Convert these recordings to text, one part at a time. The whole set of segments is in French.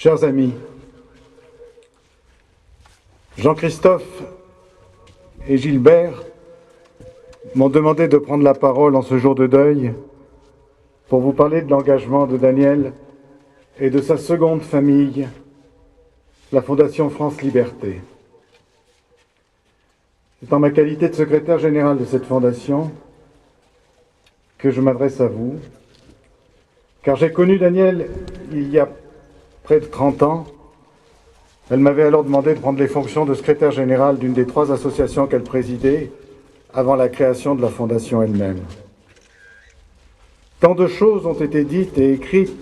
Chers amis, Jean-Christophe et Gilbert m'ont demandé de prendre la parole en ce jour de deuil pour vous parler de l'engagement de Daniel et de sa seconde famille, la Fondation France Liberté. C'est en ma qualité de secrétaire général de cette fondation que je m'adresse à vous, car j'ai connu Daniel il y a près de 30 ans. Elle m'avait alors demandé de prendre les fonctions de secrétaire général d'une des 3 associations qu'elle présidait avant la création de la fondation elle-même. Tant de choses ont été dites et écrites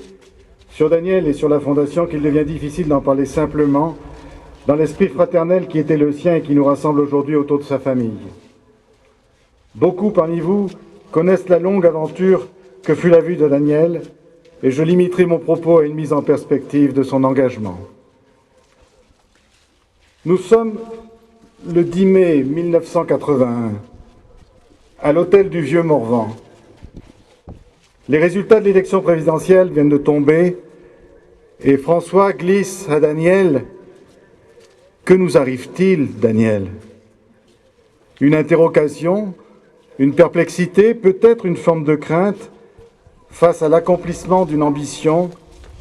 sur Daniel et sur la fondation qu'il devient difficile d'en parler simplement dans l'esprit fraternel qui était le sien et qui nous rassemble aujourd'hui autour de sa famille. Beaucoup parmi vous connaissent la longue aventure que fut la vie de Daniel, et je limiterai mon propos à une mise en perspective de son engagement. Nous sommes le 10 mai 1981, à l'hôtel du Vieux-Morvan. Les résultats de l'élection présidentielle viennent de tomber, et François glisse à Daniel « Que nous arrive-t-il, Daniel ?» Une interrogation, une perplexité, peut-être une forme de crainte, face à l'accomplissement d'une ambition,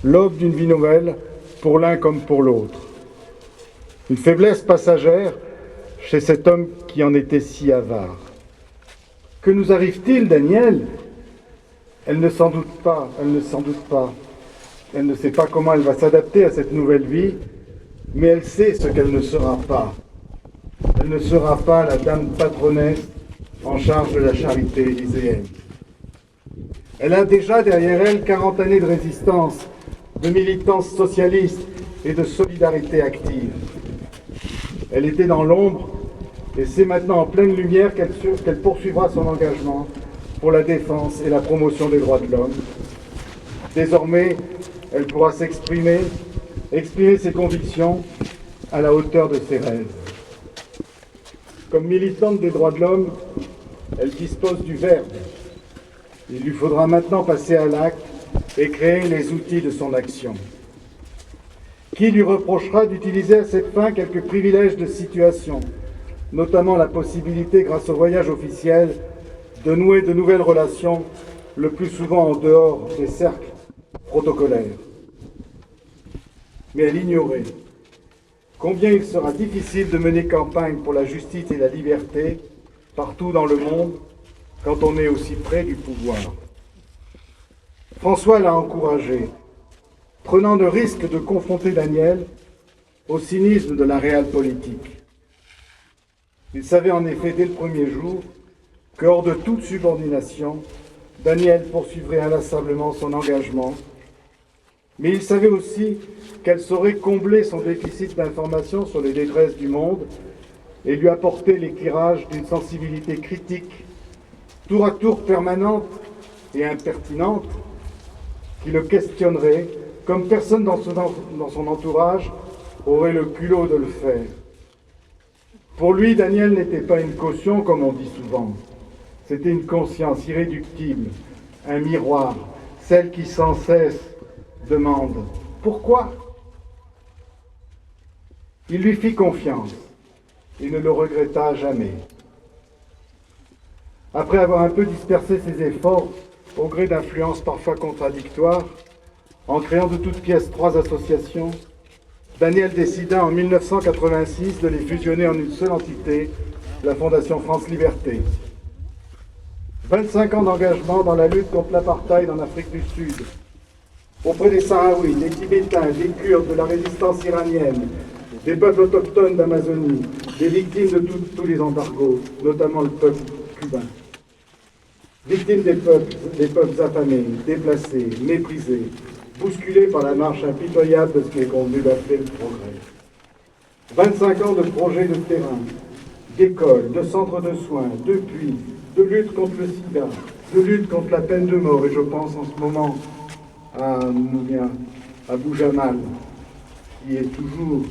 l'aube d'une vie nouvelle, pour l'un comme pour l'autre. Une faiblesse passagère chez cet homme qui en était si avare. Que nous arrive-t-il, Daniel ? Elle ne s'en doute pas, elle ne s'en doute pas. Elle ne sait pas comment elle va s'adapter à cette nouvelle vie, mais elle sait ce qu'elle ne sera pas. Elle ne sera pas la dame patronnesse en charge de la charité élyséenne. Elle a déjà derrière elle 40 années de résistance, de militance socialiste et de solidarité active. Elle était dans l'ombre et c'est maintenant en pleine lumière qu'elle poursuivra son engagement pour la défense et la promotion des droits de l'homme. Désormais, elle pourra exprimer ses convictions à la hauteur de ses rêves. Comme militante des droits de l'homme, elle dispose du verbe. Il lui faudra maintenant passer à l'acte et créer les outils de son action. Qui lui reprochera d'utiliser à cette fin quelques privilèges de situation, notamment la possibilité, grâce au voyage officiel, de nouer de nouvelles relations, le plus souvent en dehors des cercles protocolaires. Mais elle ignorait combien il sera difficile de mener campagne pour la justice et la liberté partout dans le monde quand on est aussi près du pouvoir. François l'a encouragé, prenant le risque de confronter Daniel au cynisme de la réelle politique. Il savait en effet dès le premier jour que, hors de toute subordination, Daniel poursuivrait inlassablement son engagement, mais il savait aussi qu'elle saurait combler son déficit d'information sur les détresses du monde et lui apporter l'éclairage d'une sensibilité critique, tour à tour permanente et impertinente, qui le questionnerait comme personne dans son entourage aurait le culot de le faire. Pour lui, Daniel n'était pas une caution, comme on dit souvent. C'était une conscience irréductible, un miroir, celle qui sans cesse demande « Pourquoi ?» Il lui fit confiance et ne le regretta jamais. Après avoir un peu dispersé ses efforts, au gré d'influences parfois contradictoires, en créant de toutes pièces 3 associations, Daniel décida en 1986 de les fusionner en une seule entité, la Fondation France Liberté. 25 ans d'engagement dans la lutte contre l'apartheid en Afrique du Sud, auprès des Sahraouis, des Tibétains, des Kurdes, de la résistance iranienne, des peuples autochtones d'Amazonie, des victimes de tous les embargos, notamment le peuple cubain. Victimes des peuples affamés, déplacés, méprisés, bousculés par la marche impitoyable de ce qui est convenu d'appeler le progrès. 25 ans de projets de terrain, d'écoles, de centres de soins, de puits, de lutte contre le sida, de lutte contre la peine de mort, et je pense en ce moment à Abou Jamal, qui est toujours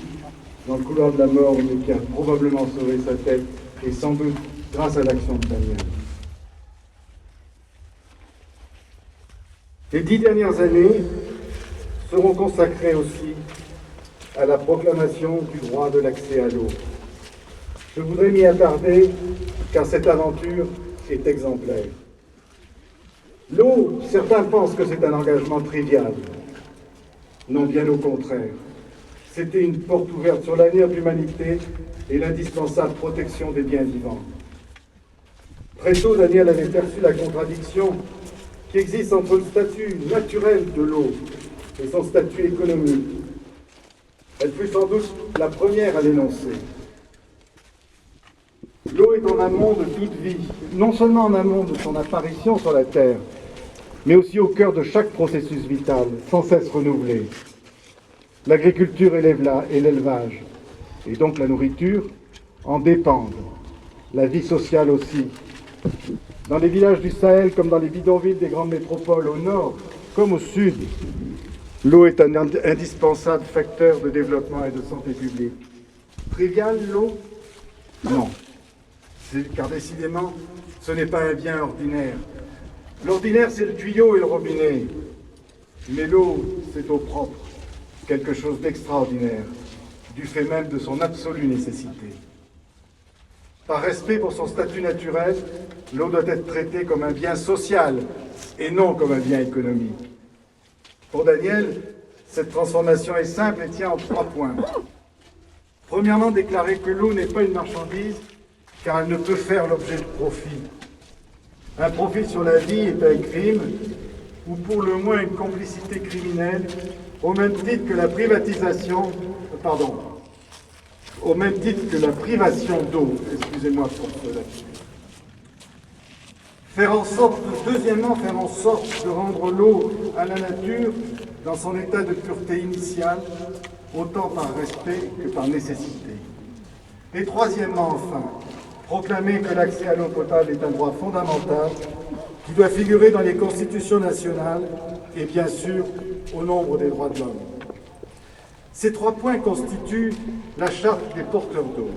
dans le couloir de la mort, mais qui a probablement sauvé sa tête, et sans doute grâce à l'action de Daniel. Les 10 dernières années seront consacrées aussi à la proclamation du droit de l'accès à l'eau. Je voudrais m'y attarder car cette aventure est exemplaire. L'eau, certains pensent que c'est un engagement trivial. Non, bien au contraire. C'était une porte ouverte sur l'avenir de l'humanité et l'indispensable protection des biens vivants. Très tôt, Daniel avait perçu la contradiction qui existe entre le statut naturel de l'eau et son statut économique. Elle fut sans doute la première à l'énoncer. L'eau est en amont de toute vie, non seulement en amont de son apparition sur la Terre, mais aussi au cœur de chaque processus vital, sans cesse renouvelé. L'agriculture et l'élevage, et donc la nourriture, en dépendent. La vie sociale aussi. Dans les villages du Sahel, comme dans les bidonvilles des grandes métropoles, au nord comme au sud, l'eau est un indispensable facteur de développement et de santé publique. Trivial, l'eau? Non. Car décidément, ce n'est pas un bien ordinaire. L'ordinaire, c'est le tuyau et le robinet. Mais l'eau, c'est eau propre, quelque chose d'extraordinaire, du fait même de son absolue nécessité. Par respect pour son statut naturel, l'eau doit être traitée comme un bien social et non comme un bien économique. Pour Daniel, cette transformation est simple et tient en 3 points. Premièrement, déclarer que l'eau n'est pas une marchandise, car elle ne peut faire l'objet de profit. Un profit sur la vie est un crime, ou pour le moins une complicité criminelle, au même titre que la privation d'eau. Excusez-moi pour cela. Deuxièmement, faire en sorte de rendre l'eau à la nature dans son état de pureté initiale, autant par respect que par nécessité. Et troisièmement, enfin, proclamer que l'accès à l'eau potable est un droit fondamental qui doit figurer dans les constitutions nationales et bien sûr au nombre des droits de l'homme. Ces 3 points constituent la charte des porteurs d'eau.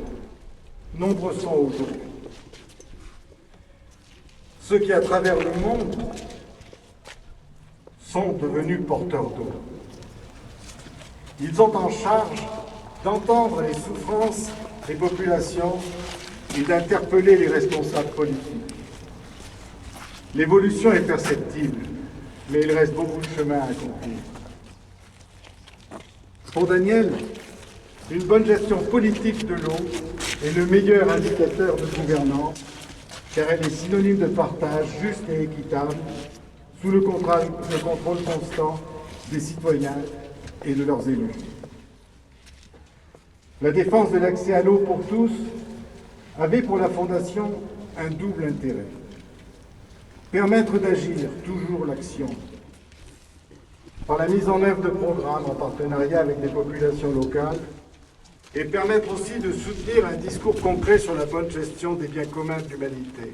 Nombreux sont aujourd'hui ceux qui, à travers le monde, sont devenus porteurs d'eau. Ils ont en charge d'entendre les souffrances des populations et d'interpeller les responsables politiques. L'évolution est perceptible, mais il reste beaucoup de chemin à accomplir. Pour Daniel, une bonne gestion politique de l'eau est le meilleur indicateur de gouvernance, car elle est synonyme de partage juste et équitable, sous le contrôle constant des citoyens et de leurs élus. La défense de l'accès à l'eau pour tous avait pour la Fondation un double intérêt. Permettre d'agir, toujours l'action, par la mise en œuvre de programmes en partenariat avec des populations locales, et permettre aussi de soutenir un discours concret sur la bonne gestion des biens communs de l'humanité.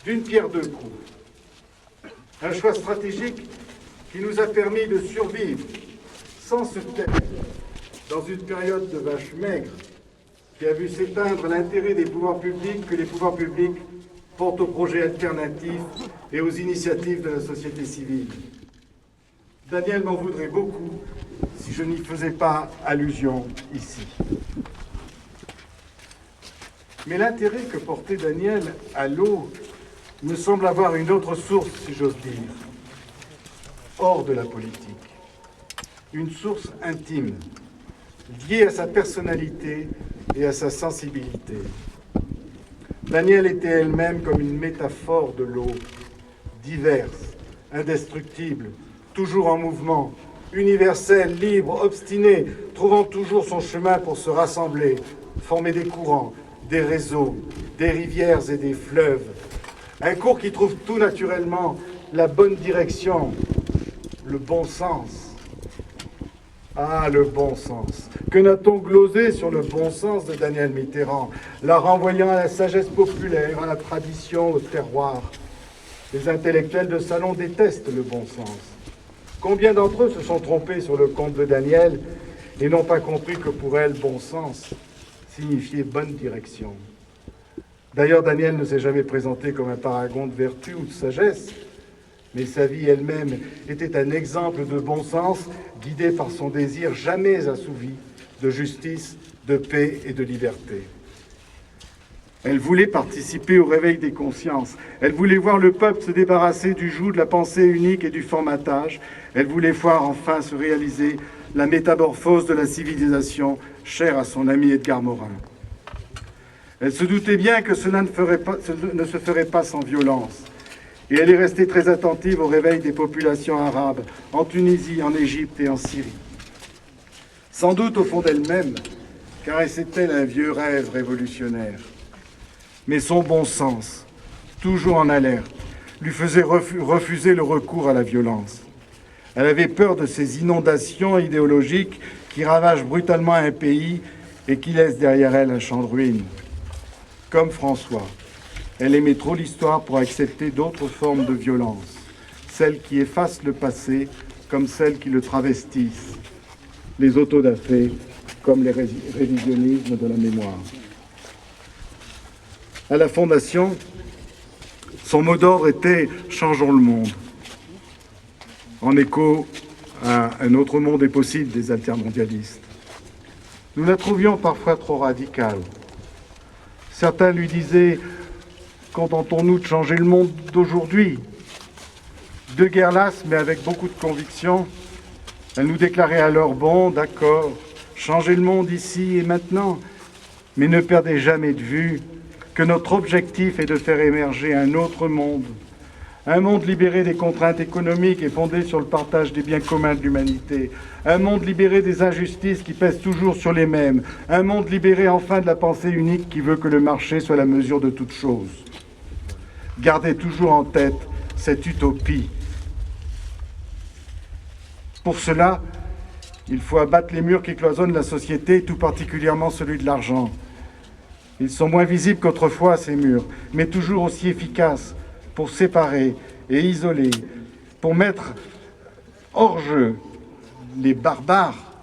D'une pierre deux coups. Un choix stratégique qui nous a permis de survivre sans se taire dans une période de vache maigre qui a vu s'éteindre l'intérêt des pouvoirs publics que les pouvoirs publics portent aux projets alternatifs et aux initiatives de la société civile. Daniel m'en voudrait beaucoup si je n'y faisais pas allusion ici. Mais l'intérêt que portait Daniel à l'eau me semble avoir une autre source, si j'ose dire, hors de la politique. Une source intime, liée à sa personnalité et à sa sensibilité. Daniel était elle-même comme une métaphore de l'eau, diverse, indestructible, toujours en mouvement, universelle, libre, obstinée, trouvant toujours son chemin pour se rassembler, former des courants, des réseaux, des rivières et des fleuves. Un cours qui trouve tout naturellement la bonne direction, le bon sens. Ah, le bon sens. Que n'a-t-on glosé sur le bon sens de Daniel Mitterrand, la renvoyant à la sagesse populaire, à la tradition, au terroir. Les intellectuels de salon détestent le bon sens. Combien d'entre eux se sont trompés sur le compte de Daniel et n'ont pas compris que pour elle, bon sens signifiait bonne direction. D'ailleurs, Daniel ne s'est jamais présenté comme un paragon de vertu ou de sagesse, mais sa vie elle-même était un exemple de bon sens, guidé par son désir jamais assouvi de justice, de paix et de liberté. Elle voulait participer au réveil des consciences. Elle voulait voir le peuple se débarrasser du joug de la pensée unique et du formatage. Elle voulait voir enfin se réaliser la métamorphose de la civilisation chère à son ami Edgar Morin. Elle se doutait bien que cela ne se ferait pas sans violence. Et elle est restée très attentive au réveil des populations arabes en Tunisie, en Égypte et en Syrie. Sans doute au fond d'elle-même, caressait-elle un vieux rêve révolutionnaire. Mais son bon sens, toujours en alerte, lui faisait refuser le recours à la violence. Elle avait peur de ces inondations idéologiques qui ravagent brutalement un pays et qui laissent derrière elles un champ de ruines. Comme François, elle aimait trop l'histoire pour accepter d'autres formes de violence, celles qui effacent le passé comme celles qui le travestissent, les autodafés comme les révisionnismes de la mémoire. À la Fondation, son mot d'ordre était « Changeons le monde », en écho à un autre monde est possible des altermondialistes. Nous la trouvions parfois trop radicale. Certains lui disaient « Contentons-nous de changer le monde d'aujourd'hui ?» De guerre lasse, mais avec beaucoup de conviction, elle nous déclarait alors « Bon, d'accord, changez le monde ici et maintenant, mais ne perdez jamais de vue que notre objectif est de faire émerger un autre monde, un monde libéré des contraintes économiques et fondé sur le partage des biens communs de l'humanité, un monde libéré des injustices qui pèsent toujours sur les mêmes, un monde libéré enfin de la pensée unique qui veut que le marché soit la mesure de toute chose. Gardez toujours en tête cette utopie. Pour cela, il faut abattre les murs qui cloisonnent la société, tout particulièrement celui de l'argent. Ils sont moins visibles qu'autrefois, ces murs, mais toujours aussi efficaces pour séparer et isoler, pour mettre hors jeu les barbares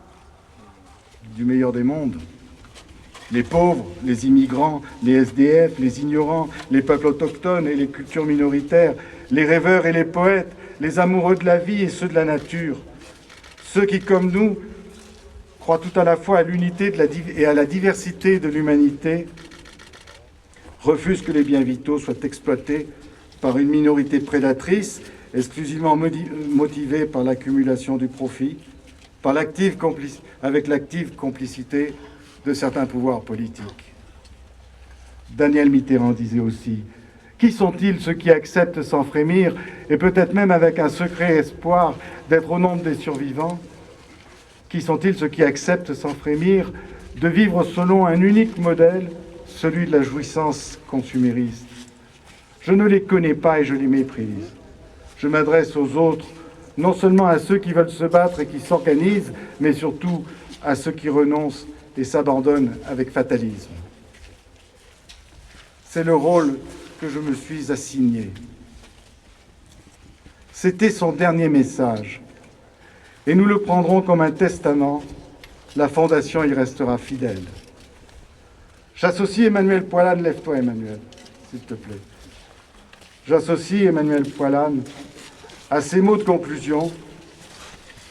du meilleur des mondes, les pauvres, les immigrants, les SDF, les ignorants, les peuples autochtones et les cultures minoritaires, les rêveurs et les poètes, les amoureux de la vie et ceux de la nature, ceux qui, comme nous, croient tout à la fois à l'unité et à la diversité de l'humanité, refusent que les biens vitaux soient exploités par une minorité prédatrice, exclusivement motivée par l'accumulation du profit, avec l'active complicité de certains pouvoirs politiques. Daniel Mitterrand disait aussi « Qui sont-ils ceux qui acceptent sans frémir, et peut-être même avec un secret espoir d'être au nombre des survivants? Qui sont-ils ceux qui acceptent sans frémir de vivre selon un unique modèle, celui de la jouissance consumériste? Je ne les connais pas et je les méprise. Je m'adresse aux autres, non seulement à ceux qui veulent se battre et qui s'organisent, mais surtout à ceux qui renoncent et s'abandonnent avec fatalisme. C'est le rôle que je me suis assigné. C'était son dernier message. Et nous le prendrons comme un testament. La Fondation y restera fidèle. J'associe Emmanuel Poilane, lève-toi Emmanuel, s'il te plaît. J'associe Emmanuel Poilane à ces mots de conclusion,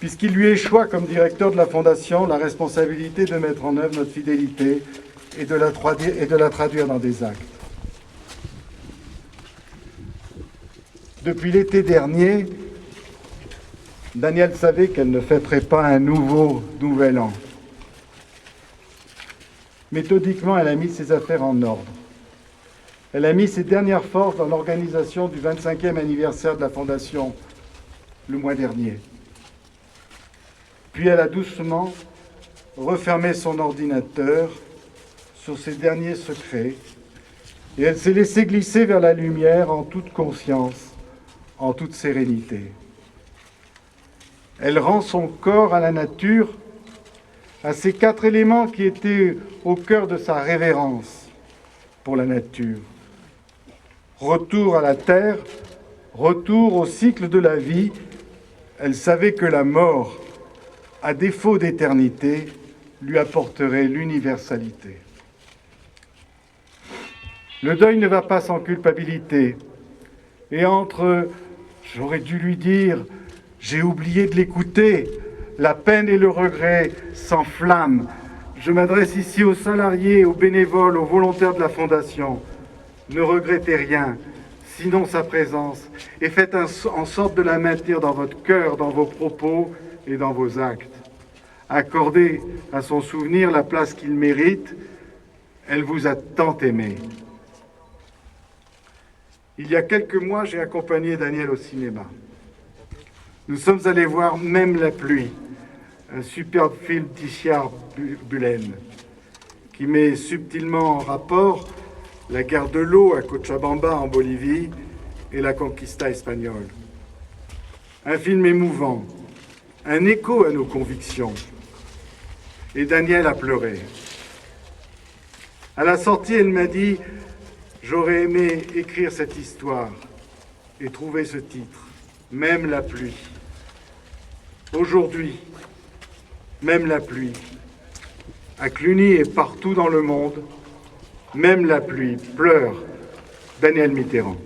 puisqu'il lui échoit comme directeur de la Fondation la responsabilité de mettre en œuvre notre fidélité et de la traduire dans des actes. Depuis l'été dernier, Danielle savait qu'elle ne fêterait pas un nouvel an. Méthodiquement, elle a mis ses affaires en ordre. Elle a mis ses dernières forces dans l'organisation du 25e anniversaire de la Fondation le mois dernier. Puis elle a doucement refermé son ordinateur sur ses derniers secrets et elle s'est laissée glisser vers la lumière en toute conscience, en toute sérénité. Elle rend son corps à la nature, à ces 4 éléments qui étaient au cœur de sa révérence pour la nature. Retour à la terre, retour au cycle de la vie. Elle savait que la mort, à défaut d'éternité, lui apporterait l'universalité. Le deuil ne va pas sans culpabilité. Et entre J'aurais dû lui dire, j'ai oublié de l'écouter. La peine et le regret s'enflamment. Je m'adresse ici aux salariés, aux bénévoles, aux volontaires de la Fondation. Ne regrettez rien, sinon sa présence, et faites en sorte de la maintenir dans votre cœur, dans vos propos et dans vos actes. Accordez à son souvenir la place qu'il mérite. Elle vous a tant aimé. Il y a quelques mois, j'ai accompagné Daniel au cinéma. Nous sommes allés voir Même la pluie, un superbe film d'Ishar Bulen, qui met subtilement en rapport la guerre de l'eau à Cochabamba en Bolivie et la conquista espagnole. Un film émouvant, un écho à nos convictions. Et Daniel a pleuré. À la sortie, elle m'a dit « J'aurais aimé écrire cette histoire et trouver ce titre, Même la pluie. » Aujourd'hui, même la pluie. À Cluny et partout dans le monde, même la pluie pleure. Daniel Mitterrand.